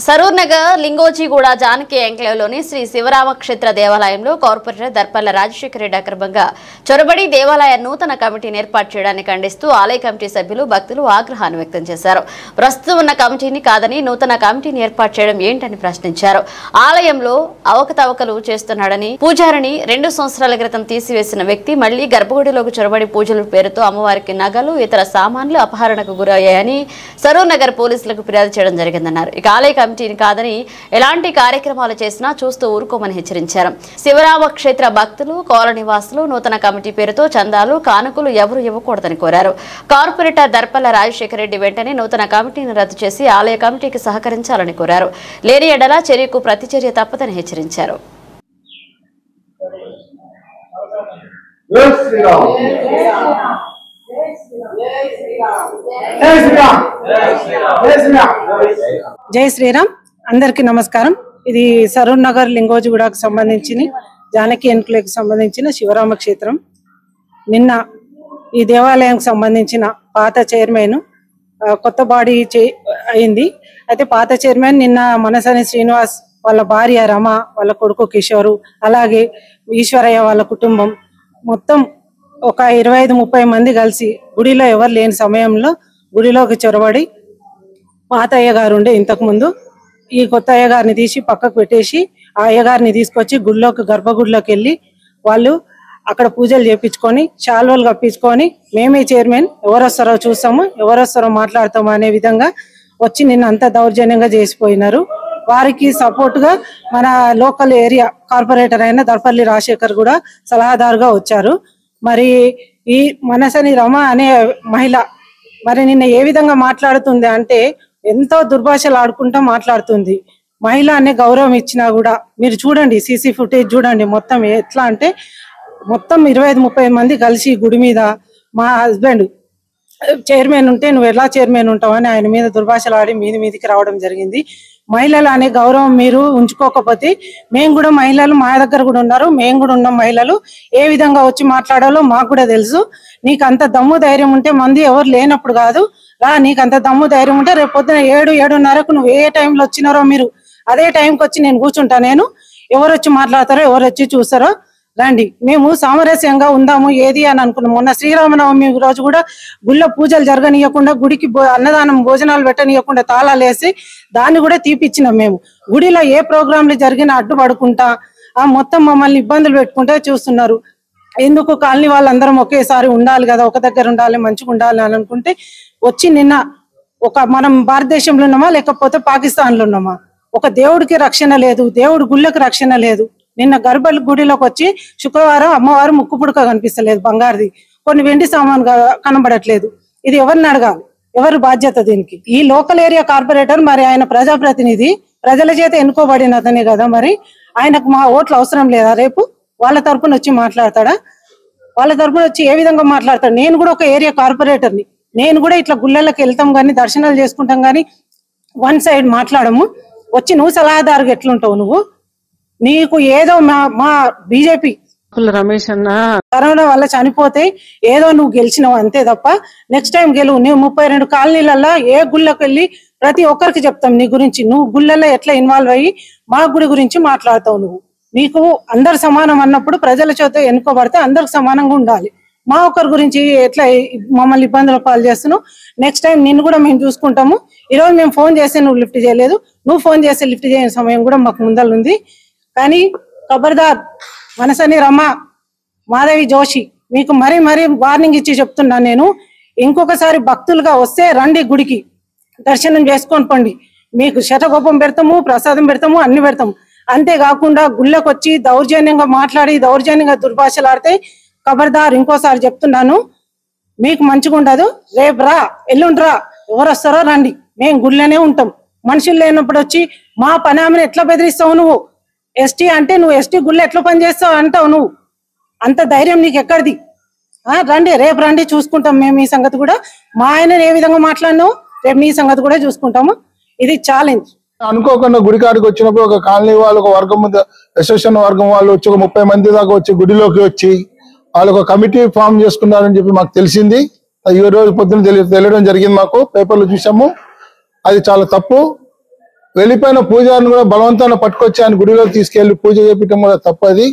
సరూర్ నగర్ లింగోజిగూడ జానకి ఎంక్లేవ్లోని శ్రీ శివరామక్షేత్ర దేవాలయంలో కార్పొరేటర్ దర్పల్ల రాజశేఖర రెడ్డి అక్రమంగా చొరబడి దేవాలయ నూతన కమిటీని ఏర్పాటు చేయడానికి ఖండిస్తూ ఆలయ కమిటీ సభ్యులు భక్తులు ఆగ్రహాన్ని వ్యక్తం చేశారు. ప్రస్తుతం ఉన్న కమిటీని కాదని నూతన కమిటీని ఏర్పాటు చేయడం ఏంటని ప్రశ్నించారు. ఆలయంలో అవకతవకలు చేస్తున్నాడని పూజారిని 2 సంవత్సరాల క్రితం తీసివేసిన వ్యక్తి మళ్లీ గర్భగుడిలోకి చొరబడి పూజల పేరుతో అమ్మవారికి నగలు ఇతర సామాన్లు అపహరణకు గురయ్యాయని సరూర్ నగర్ పోలీసులకు ఫిర్యాదు చేయడం జరిగిందన్నారు. ఇక ఆలయ కమిటీని కాదని ఎలాంటి కార్యక్రమాలు చేసినా చూస్తూ ఊరుకోమని హెచ్చరించారు. శివరామక్షేత్ర భక్తులు కాలనీ వాసులు నూతన కమిటీ పేరుతో చందాలు కానుకలు ఎవరు ఇవ్వకూడదని కోరారు. కార్పొరేటర్ దర్పల్ల రాజశేఖర రెడ్డి వెంటనే నూతన కమిటీని రద్దు చేసి ఆలయ కమిటీకి సహకరించాలని కోరారు. లేని ఎడల చర్యకు ప్రతిచర్య తప్పదని హెచ్చరించారు. జై శ్రీరామ్. అందరికి నమస్కారం. ఇది సరూర్ నగర్ లింగోజిగూడకు సంబంధించిన జానకి ఎన్క్లేవ్కి సంబంధించిన శివరామ క్షేత్రం. నిన్న ఈ దేవాలయానికి సంబంధించిన పాత చైర్మన్ కొత్త బాడీ అయింది. అయితే పాత చైర్మన్ నిన్న మనసని శ్రీనివాస్ వాళ్ళ భార్య రమ, వాళ్ళ కొడుకు కిషోరు, అలాగే ఈశ్వరయ్య వాళ్ళ కుటుంబం మొత్తం ఒక 25-30 మంది కలిసి గుడిలో ఎవరు లేని సమయంలో గుడిలోకి చొరబడి పాత అయ్యగారు ఉండే ఇంతకు ముందు ఈ కొత్త అయ్యగారిని తీసి పక్కకు పెట్టేసి ఆ అయ్యగారిని తీసుకొచ్చి గుడిలోకి గర్భగుడిలోకి వెళ్ళి వాళ్ళు అక్కడ పూజలు చేపించుకొని శాల్వలు కప్పించుకొని మేమే చైర్మన్ ఎవరు వస్తారో చూస్తాము, ఎవరు వస్తారో మాట్లాడతాము అనే విధంగా వచ్చి నిన్న అంతా దౌర్జన్యంగా చేసిపోయినారు. వారికి సపోర్ట్ గా మన లోకల్ ఏరియా కార్పొరేటర్ అయిన దర్పల్లి రాజశేఖర్ కూడా సలహాదారుగా వచ్చారు. మరి ఈ మనసని రమ అనే మహిళ మరి నిన్న ఏ విధంగా మాట్లాడుతుంది అంటే ఎంతో దుర్భాషలు ఆడుకుంటూ మాట్లాడుతుంది. మహిళ అనే గౌరవం ఇచ్చినా కూడా మీరు చూడండి, సీసీ ఫుటేజ్ చూడండి. మొత్తం ఎట్లా అంటే మొత్తం 25-30 మంది కలిసి గుడి మీద మా హస్బెండ్ చైర్మన్ ఉంటే నువ్వు ఎలా చైర్మన్ ఉంటావని ఆయన మీద దుర్భాషలు ఆడి మీదికి రావడం జరిగింది. మహిళలు అనే గౌరవం మీరు ఉంచుకోకపోతే మేము కూడా మహిళలు మా దగ్గర కూడా ఉన్నారు, మేము కూడా ఉన్నాం. మహిళలు ఏ విధంగా వచ్చి మాట్లాడాలో మాకు కూడా తెలుసు. నీకు అంత దమ్ము ధైర్యం ఉంటే మంది ఎవరు లేనప్పుడు కాదు రా, నీకు అంత దమ్ము ధైర్యం ఉంటే రేపు పొద్దున 7-7:30కు నువ్వు ఏ టైంలో వచ్చినారో మీరు అదే టైంకి వచ్చి నేను కూర్చుంటా. నేను ఎవరు వచ్చి మాట్లాడతారో ఎవరు వచ్చి చూస్తారో రండి, మేము సామరస్యంగా ఉందాము ఏది అని అనుకున్నాం. మొన్న శ్రీరామనవమి రోజు కూడా గుళ్ళ పూజలు జరగనీయకుండా గుడికి అన్నదానం భోజనాలు పెట్టనీయకుండా తాళాలు వేసి దాన్ని కూడా తీపిచ్చినాం. మేము గుడిలో ఏ ప్రోగ్రాంలు జరిగినా అడ్డుపడుకుంటా మొత్తం మమ్మల్ని ఇబ్బందులు పెట్టుకుంటే చూస్తున్నారు. ఎందుకు కాలనీ వాళ్ళందరం ఒకేసారి ఉండాలి కదా, ఒక దగ్గర ఉండాలి, మంచిగా ఉండాలి అని అనుకుంటే వచ్చి నిన్న మనం భారతదేశంలో ఉన్నామా లేకపోతే పాకిస్తాన్లో ఉన్నామా? ఒక దేవుడికి రక్షణ లేదు, దేవుడి గుళ్ళకి రక్షణ లేదు. నిన్న గర్భ గుడిలోకి వచ్చి శుక్రవారం అమ్మవారు ముక్కు పుడక కనిపిస్తలేదు, బంగారుది, కొన్ని వెండి సామాన్ కనబడట్లేదు. ఇది ఎవరిని అడగాలి, ఎవరు బాధ్యత దీనికి? ఈ లోకల్ ఏరియా కార్పొరేటర్ మరి ఆయన ప్రజాప్రతినిధి, ప్రజల చేత ఎన్నుకోబడినతనే కదా, మరి ఆయనకు మా ఓట్లు అవసరం లేదా? రేపు వాళ్ళ తరపున వచ్చి మాట్లాడతాడా? వాళ్ళ తరపున వచ్చి ఏ విధంగా మాట్లాడతాడు? నేను కూడా ఒక ఏరియా కార్పొరేటర్ని, నేను కూడా ఇట్లా గుళ్ళకి వెళ్తాం కానీ దర్శనాలు చేసుకుంటాం కానీ వన్ సైడ్ మాట్లాడము. వచ్చి నువ్వు సలహాదారుగా ఎట్లుంటావు? నువ్వు నీకు ఏదో మా బీజేపీ రమేష్ అన్న కరోనా వల్ల చనిపోతే ఏదో నువ్వు గెలిచినావు అంతే తప్ప నెక్స్ట్ టైం గెలువు. నువ్వు 32 కాలనీలలో ఏ గుళ్ళకి వెళ్ళి ప్రతి ఒక్కరికి చెప్తాం నీ గురించి. నువ్వు గుళ్ళల్లో ఎట్లా ఇన్వాల్వ్ అయ్యి మా గుడి గురించి మాట్లాడతావు. నువ్వు నీకు అందరు సమానం అన్నప్పుడు ప్రజల చేత ఎన్నుకోబడితే అందరికి సమానంగా ఉండాలి. మా ఒక్కరి గురించి ఎట్లా మమ్మల్ని ఇబ్బందులు పాలు చేస్తున్నావు? నెక్స్ట్ టైం నిన్ను కూడా మేము చూసుకుంటాము. ఈరోజు మేము ఫోన్ చేస్తే నువ్వు లిఫ్ట్ చేయలేదు, నువ్వు ఫోన్ చేస్తే లిఫ్ట్ చేయని సమయం కూడా మాకు ముందలుంది. కానీ ఖబర్దార్ మనసని రమ, మాధవి జోషి, మీకు మరీ వార్నింగ్ ఇచ్చి చెప్తున్నా నేను. ఇంకొకసారి భక్తులుగా వస్తే రండి, గుడికి దర్శనం చేసుకొని పండి. మీకు శతగోపం పెడతాము, ప్రసాదం పెడతాము, అన్ని పెడతాము. అంతేకాకుండా గుళ్ళకి వచ్చి దౌర్జన్యంగా మాట్లాడి దౌర్జన్యంగా దుర్భాషలాడితే ఖబర్దార్, ఇంకోసారి చెప్తున్నాను, మీకు మంచిగా ఉండదు. రేపు రా, ఎల్లుండి రా, ఎవరు వస్తారో రండి, మేము గుళ్ళనే ఉంటాం. మనుషులు లేనప్పుడు వచ్చి మా పని ఆమెను ఎట్లా బెదిరిస్తావు? నువ్వు ఎస్టీ అంటే నువ్వు ఎస్టీ గుళ్ళు ఎట్లా పనిచేస్తావు అంటావు? నువ్వు అంత ధైర్యం నీకు ఎక్కడిది? రండి, రేపు రండి, చూసుకుంటాం మేము ఈ సంగతి కూడా. మా ఆయన ఏ విధంగా మాట్లాడినావు రేపు నీ సంగతి కూడా చూసుకుంటాము. ఇది ఛాలెంజ్. అనుకోకుండా గుడికాడికి వచ్చినప్పుడు ఒక కాలనీ వాళ్ళు, ఒక వర్గం, అసోసియేషన్ వర్గం వాళ్ళు వచ్చి ఒక 30 మంది దాకా వచ్చి గుడిలోకి వచ్చి వాళ్ళు ఒక కమిటీ ఫామ్ చేసుకున్నారని చెప్పి మాకు తెలిసింది. ఈ రోజు పొద్దున్న తెలియడం జరిగింది. మాకు పేపర్లు చూసాము. అది చాలా తప్పు. వెళ్ళిపోయిన పూజారిని కూడా బలవంతాన్ని పట్టుకొచ్చి ఆయన గుడిలో తీసుకెళ్లి పూజ చేపించడం కూడా తప్పది.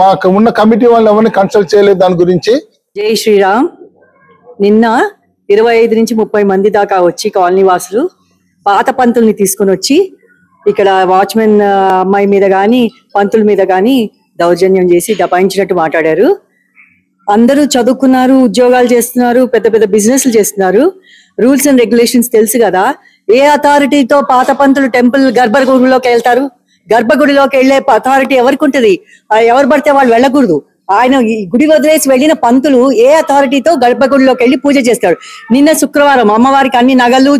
మాకు ఉన్న కమిటీ వాళ్ళు ఎవరిని కన్సల్ట్ చేయలేదు దాని గురించి. జై శ్రీరామ్. నిన్న 25 నుంచి 30 మంది దాకా వచ్చి కాలనీ వాసులు పాత పంతుల్ని తీసుకుని వచ్చి ఇక్కడ వాచ్మెన్ అమ్మాయి మీద గాని పంతుల మీద గాని దౌర్జన్యం చేసి దబాయించినట్టు మాట్లాడారు. అందరూ చదువుకున్నారు, ఉద్యోగాలు చేస్తున్నారు, పెద్ద పెద్ద బిజినెస్లు చేస్తున్నారు. రూల్స్ అండ్ రెగ్యులేషన్స్ తెలుసు కదా. ఏ అథారిటీతో పాత పంతులు టెంపుల్ గర్భగుడిలోకి వెళ్తారు? గర్భగుడిలోకి వెళ్లే అథారిటీ ఎవరికి ఉంటది? ఎవరు పడితే వాళ్ళు వెళ్ళకూడదు. ఆయన ఈ గుడి వదిలేసి వెళ్ళిన పంతులు ఏ అథారిటీతో గర్భగుడిలోకి వెళ్ళి పూజ చేస్తాడు? నిన్న శుక్రవారం అమ్మవారికి అన్ని నగలు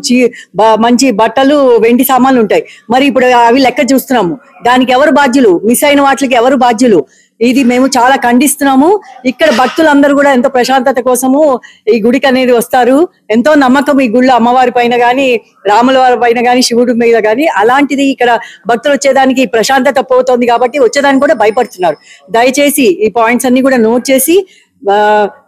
మంచి బట్టలు వెండి సామాన్లు ఉంటాయి. మరి ఇప్పుడు అవి లెక్క చూస్తున్నాము. దానికి ఎవరు బాధ్యులు? మిస్ అయిన వాటికి ఎవరు బాధ్యులు? ఇది మేము చాలా ఖండిస్తున్నాము. ఇక్కడ భక్తులందరూ కూడా ఎంతో ప్రశాంతత కోసము ఈ గుడికి అనేది వస్తారు. ఎంతో నమ్మకం ఈ గుడిలో అమ్మవారి పైన గాని, రాముల వారి పైన గాని, శివుడి మీద గాని. అలాంటిది ఇక్కడ భక్తులు వచ్చేదానికి ప్రశాంతత పోతుంది కాబట్టి వచ్చేదానికి కూడా భయపడుతున్నారు. దయచేసి ఈ పాయింట్స్ అన్ని కూడా నోట్ చేసి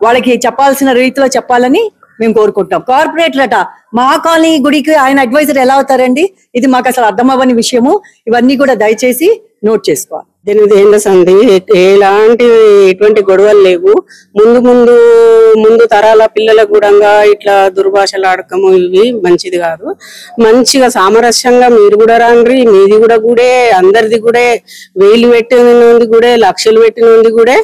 వాళ్ళకి చెప్పాల్సిన రీతిలో చెప్పాలని మేము కోరుకుంటాం. కార్పొరేట్లట మా కాలనీ గుడికి ఆయన అడ్వైజర్ ఎలా అవుతారండి? ఇది మాకు అసలు అర్థం అవ్వని విషయము. ఇవన్నీ కూడా దయచేసి నోట్ చేసుకోవాలి. 8 ఏళ్ల సంది ఎలాంటి ఎటువంటి గొడవలు లేవు. ముందు తరాల పిల్లలకు కూడా ఇట్లా దుర్భాషలు ఆడకము ఇవి మంచిది కాదు. మంచిగా సామరస్యంగా మీరు కూడా రాండ్రి. మీది కూడా గుడే, అందరిది గుడే, 1000 పెట్టినది గుడే, లక్షలు పెట్టినది గుడే.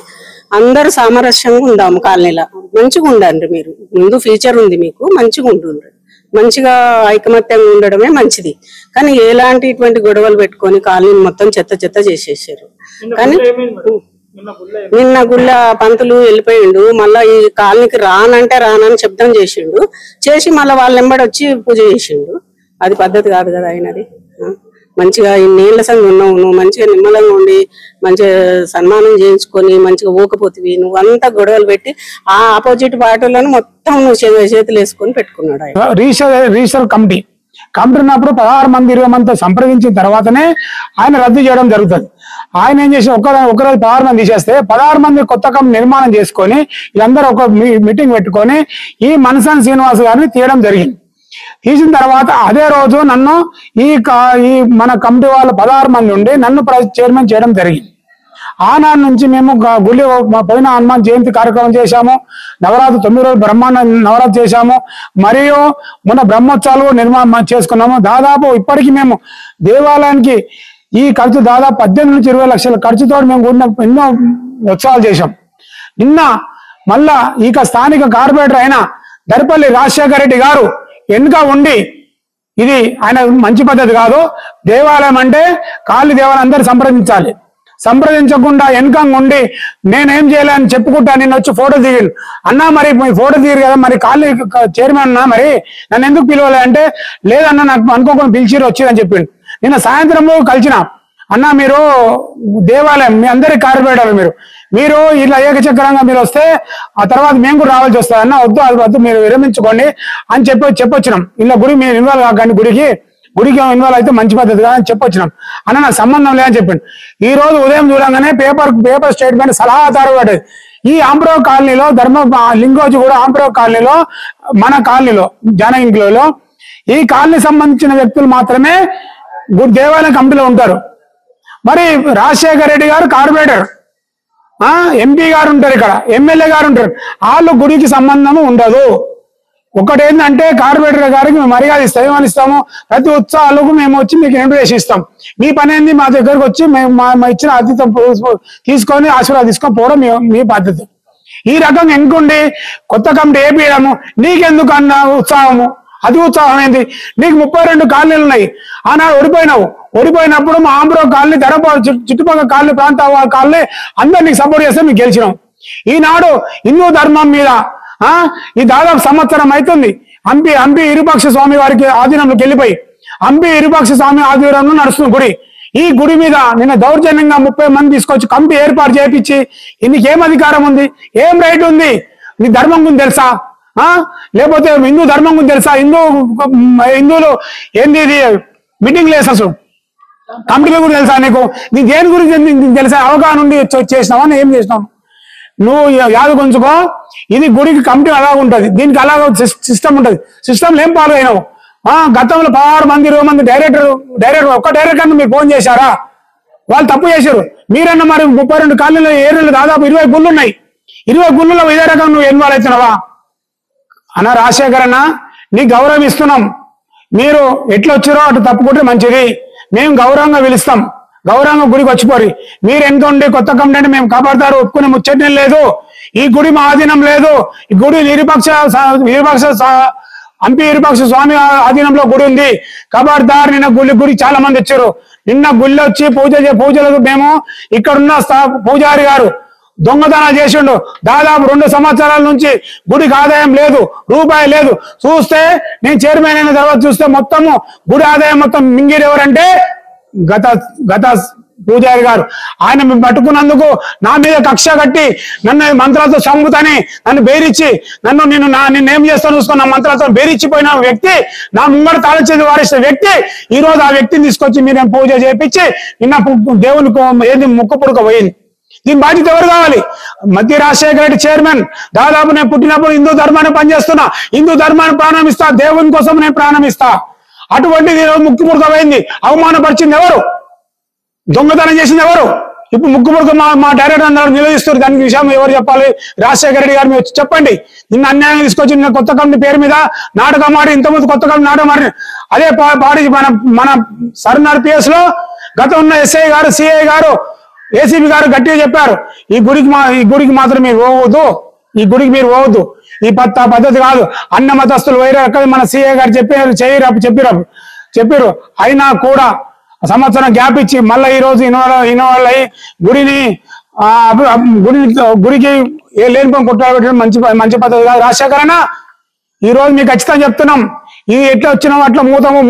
అందరు సామరస్యంగా ఉందాము కాలనీలో. మంచిగా ఉండండి. మీరు ముందు ఫ్యూచర్ ఉంది మీకు, మంచిగా ఉంటుండ్రి. మంచిగా ఐకమత్యంగా ఉండడమే మంచిది. కానీ ఎలాంటి ఇటువంటి గొడవలు పెట్టుకొని కాలనీ మొత్తం చెత్త చేసేసారు. కానీ నిన్న గుళ్ళ పంతులు వెళ్ళిపోయిండు. మళ్ళా ఈ కాలనీకి రానని శబ్దం చేసిండు. చేసి మళ్ళీ వాళ్ళ వెంబడి వచ్చి పూజ చేసిండు. అది పద్ధతి కాదు కదా ఆయనది. మంచిగా ఇన్నేళ్ల సంగతి ఉన్నావు, నువ్వు మంచిగా నిమ్మలంగా ఉండి మంచిగా సన్మానం చేయించుకొని మంచిగా ఊకపోతివి. నువ్వు అంతా గొడవలు పెట్టి ఆ ఆపోజిట్ పార్టీలను మొత్తం నువ్వు చేతులు వేసుకొని పెట్టుకున్నాడు ఆయన. రిజిస్టర్ కమిటీ ఉన్నప్పుడు 16 మంది 20 మందితో సంప్రదించిన తర్వాతనే ఆయన రద్దు చేయడం జరుగుతుంది. ఆయన ఏం చేసి ఒకరోజు 16 మంది తీసేస్తే 16 మంది కొత్త కమిటీ నిర్మాణం చేసుకొని వీళ్ళందరూ ఒక మీటింగ్ పెట్టుకొని ఈ మనసాని శ్రీనివాస్ గారిని తీయడం జరిగింది. తీసిన తర్వాత అదే రోజు నన్ను ఈ మన కమిటీ వాళ్ళు 16 మంది ఉండి నన్ను చైర్మన్ చేయడం జరిగింది. ఆనాడు నుంచి మేము గుడి పోయిన హనుమాన్ జయంతి కార్యక్రమం చేశాము. నవరాత్రి 9 రోజులు బ్రహ్మాండ నవరాత్రి చేశాము. మరియు మొన్న బ్రహ్మోత్సవాలు నిర్మాణం చేసుకున్నాము. దాదాపు ఇప్పటికీ మేము దేవాలయానికి ఈ ఖర్చు దాదాపు 18 నుంచి 20 లక్షల ఖర్చుతో మేము ఎన్నో ఉత్సవాలు చేశాం. నిన్న మళ్ళా ఇక స్థానిక కార్పొరేటర్ అయిన దర్పల్లి రాజశేఖర రెడ్డి గారు వెనుక ఉండి ఇది ఆయన మంచి పద్ధతి కాదు. దేవాలయం అంటే కాళీ దేవాలయం అందరు సంప్రదించకుండా వెనుకంగా ఉండి నేనేం చేయాలని చెప్పుకుంటా నిన్న వచ్చి ఫోటో దిగిండు. అన్నా మరి ఫోటో దిగారు కదా, మరి కాళీ చైర్మన్ అన్నా మరి నన్ను ఎందుకు పిలవలే అంటే, లేదన్నా నాకు అనుకోకుండా పిలిచిరు వచ్చిరని చెప్పిండు. నిన్న సాయంత్రము కలిసిన అన్నా మీరు దేవాలయం మీ అందరి కార్పొరేటర్లు మీరు ఇట్లా ఏకచక్రంగా మీరు వస్తే ఆ తర్వాత మేము కూడా రావాల్సి వస్తుంది అన్న, వద్దు మీరు విరమించుకోండి అని చెప్పొచ్చినాం. ఇలా గుడి మీరు ఇన్వాల్వ్ కాకండి, గుడికి ఇన్వాల్వ్ అయితే మంచి పద్ధతి కాదని చెప్పొచ్చినాం. అన్న నాకు సంబంధం లేదని చెప్పిండు. ఈ రోజు ఉదయం చూడంగానే పేపర్ స్టేట్మెంట్ సలహాదారు పడ్డది. ఈ ఆంప్రో కాలనీలో లింగోజు కూడా ఆంప్రో కాలనీలో మన కాలనీలో జానగిరిలో ఈ కాలనీ సంబంధించిన వ్యక్తులు మాత్రమే దేవాలయ కమిటీలో ఉంటారు. మరి రాజశేఖర రెడ్డి గారు కార్పొరేటర్, ఎంపీ గారు ఉంటారు, ఇక్కడ ఎమ్మెల్యే గారు ఉంటారు. వాళ్ళు గుడికి సంబంధం ఉండదు. ఒకటేంటంటే కార్పొరేటర్ గారికి మేము మర్యాద ఇస్తాం, ఏమని ఇస్తాము, ప్రతి ఉత్సవాలకు మేము వచ్చి మీకు ఇన్విటేషన్ ఇస్తాం. మీ పని ఏంది, మా దగ్గరకు వచ్చి మేము ఇచ్చిన అతిథి తీసుకొని ఆశీర్వాదం తీసుకొని పోవడం మీ పద్ధతి. ఈ రకంగా ఎంకుండి కొత్త కమిటీ ఏపీయడము నీకెందుకు అన్న ఉత్సాహము, అది ఉత్సాహం ఏంది? నీకు 32 కాలనీలు ఉన్నాయి. ఆనాడు ఓడిపోయినప్పుడు మా ఆంధ్ర కాలనీ చుట్టుపక్కల కాలనీ ప్రాంత కాలనీ అందరు నీకు సపోర్ట్ చేస్తే మీకు గెలిచినాం. ఈనాడు హిందూ ధర్మం మీద ఈ దాదాపు సంవత్సరం అవుతుంది. హంపి ఇరుపక్ష స్వామి వారికి ఆధీనంలోకి వెళ్ళిపోయి హంపి ఇరుపక్ష స్వామి ఆధీనంలో నడుస్తున్న గుడి. ఈ గుడి మీద నిన్న దౌర్జన్యంగా 30 మంది తీసుకొచ్చి కమిటీ ఏర్పాటు చేయించి నీకు ఏం అధికారం ఉంది, ఏం రైట్ ఉంది? నీ ధర్మం గురించి తెలుసా? లేకపోతే హిందూ ధర్మం గురించి తెలుసా? హిందువులు ఏంది ఇది మీటింగ్లు వేసాసు కమిటీల గురించి తెలుసా నీకు? నీ దేని గురించి తెలుసా? అవగాహన ఉండి చేసినావా? ఏం చేసినావు నువ్వు? యాదు కొంచుకో. ఇది గుడికి కమిటీ అలా ఉంటది, దీనికి అలా సిస్టమ్ ఉంటది. సిస్టంలో ఏం ఫాలో అయినావు? గతంలో 16 మంది 20 మంది డైరెక్టర్ ఒక్క డైరెక్టర్ మీరు ఫోన్ చేశారా? వాళ్ళు తప్పు చేశారు. మీరన్నా మరి 32 కాలనీలు ఏరియాలు దాదాపు 20 గుళ్ళు ఉన్నాయి. 20 గుళ్ళలో ఇదే రకం నువ్వు ఇన్వాల్వ్ అవుతున్నావా? అన్న రాజశేఖర్ అన్న, నీకు గౌరవం ఇస్తున్నాం. మీరు ఎట్లా వచ్చారో అటు తప్పుకుంటే మంచిది. మేము గౌరవంగా పిలుస్తాం. గౌరవంగా గుడికి వచ్చిపోరి. మీరు ఎంత ఉండి కొత్త కమిటీ మేము కాపాడతారు ఒప్పుకునే ముచ్చటం లేదు. ఈ గుడి మా ఆధీనం లేదు. ఈ గుడి నిరుపక్ష ఎంపీ విరూపాక్ష స్వామి ఆధీనంలో గుడి ఉంది. కబార్దార్ నిన్న గుడి చాలా మంది వచ్చారు. నిన్న గుళ్ళి వచ్చి పూజలకు మేము ఇక్కడున్న పూజారి గారు దొంగతనం చేసిండు. దాదాపు 2 సంవత్సరాల నుంచి గుడికి ఆదాయం లేదు, రూపాయి లేదు. చూస్తే నేను చైర్మన్ అయిన తర్వాత చూస్తే మొత్తము గుడి ఆదాయం మొత్తం మింగిడు ఎవరంటే గత పూజారి గారు. ఆయన పట్టుకున్నందుకు నా మీద కక్ష కట్టి నన్ను మంత్రాలతో చంపుతాని నన్ను బేరిచ్చి నిన్నేం చేస్తాను చూసుకున్న మంత్రాలతో బేరిచ్చిపోయిన వ్యక్తి, నా ముంగడ తాళచేది వారిస్తున్న వ్యక్తి ఈ రోజు ఆ వ్యక్తిని తీసుకొచ్చి మీరు పూజ చేయించి నిన్న దేవునికి ఏది ముక్క పుడక పోయింది. దీని బాధ్యత ఎవరు కావాలి? మధ్య రాజశేఖర రెడ్డి చైర్మన్. దాదాపు నేను పుట్టినప్పుడు హిందూ ధర్మాన్ని పనిచేస్తున్నా, హిందూ ధర్మాన్ని ప్రాణం ఇస్తా, దేవుని కోసం నేను ప్రాణం ఇస్తా. అటువంటిది ముక్కు పుడక పోయింది. అవమానపరిచింది ఎవరు? దొంగతనం చేసింది ఎవరు? ఇప్పుడు ముక్కు పుడక మా డైరెక్టర్ అందరూ నిలదీస్తారు. దానికి విషయం ఎవరు చెప్పాలి? రాజశేఖర రెడ్డి గారు మీరు చెప్పండి. నిన్న అన్యాయం తీసుకొచ్చి నిన్న కొత్త కమిటీ పేరు మీద నాటకం ఆడి ఇంతకుముందు కొత్త కమిటీ నాటకం ఆడి అదే పాడి మన సర్నార్ పిఎస్ లో గత ఉన్న ఎస్ఐ గారు, సిఐ గారు, ఏసీబీ గారు గట్టిగా చెప్పారు, ఈ గుడికి మాత్రం మీరు పోవద్దు, ఈ గుడికి మీరు పోవద్దు, ఈ పద్ధతి కాదు. అన్న మతస్థులు వైరే మన సిఐ గారు చెప్పారు. అయినా కూడా సంవత్సరం గ్యాప్ ఇచ్చి మళ్ళీ ఈ రోజు ఇన్వాల్వ్ అయ్యి గుడికి లేనిపోయిన కుట్రాలు పెట్టడం మంచి పద్ధతి కాదు. రాజశేఖరన్న, ఈ రోజు మీకు ఖచ్చితంగా చెప్తున్నాం, ఇది ఎట్లా వచ్చినాం అట్లా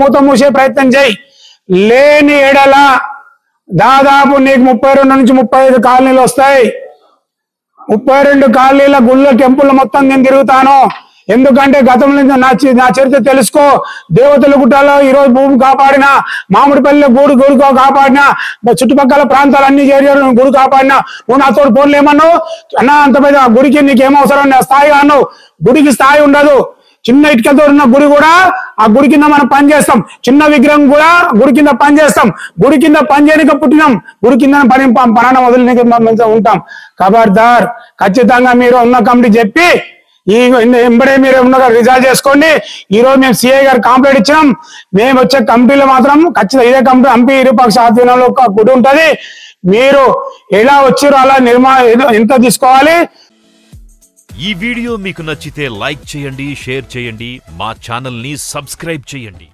మూత మూసే ప్రయత్నం చేయి. లేని ఎడల దాదాపు నీకు 32 నుంచి 35 కాలనీలు వస్తాయి. 32 కాలనీల గుళ్ళ టెంపుల్ మొత్తం నేను తిరుగుతాను. ఎందుకంటే గతంలో నా చరిత్ర తెలుసుకో. దేవతల గుట్టలో ఈరోజు భూమి కాపాడిన, మామిడిపల్లి గుడి కాపాడిన, చుట్టుపక్కల ప్రాంతాలన్నీ చేరారు గుడి కాపాడిన. నువ్వు నాతో ఫోన్లు ఏమన్నావు అన్న? అంత పెద్ద గుడికి నీకేమవసరం? స్థాయిగా అన్నావు. గుడికి స్థాయి ఉండదు. చిన్న ఇటుకతో ఉన్న గుడి కూడా ఆ గుడి కింద మనం పని చేస్తాం. చిన్న విగ్రహం కూడా గుడి కింద పని చేస్తాం. గుడి కింద పని చేయడానికి పుట్టినాం. గుడి కింద పని వదిలిన ఉంటాం. ఖబర్దార్, ఖచ్చితంగా మీరు ఉన్న కమిటీ చెప్పి ఎంబడే మీరు రిజాల్వ్ చేసుకోండి. ఈ రోజు మేము సిఐ గారు కంప్లైంట్ ఇచ్చినాం. మేము వచ్చే కమిటీలో మాత్రం ఖచ్చితంగా ఇదే కమిటీ ఎంపీ విరూపాక్ష ఆధ్వర్యంలో ఒక గుడి ఉంటది. మీరు ఎలా వచ్చారో అలా ఎంత తీసుకోవాలి. ఈ వీడియో మీకు నచ్చితే లైక్ చేయండి, షేర్ చేయండి, మా ఛానల్ ని సబ్స్క్రైబ్ చేయండి.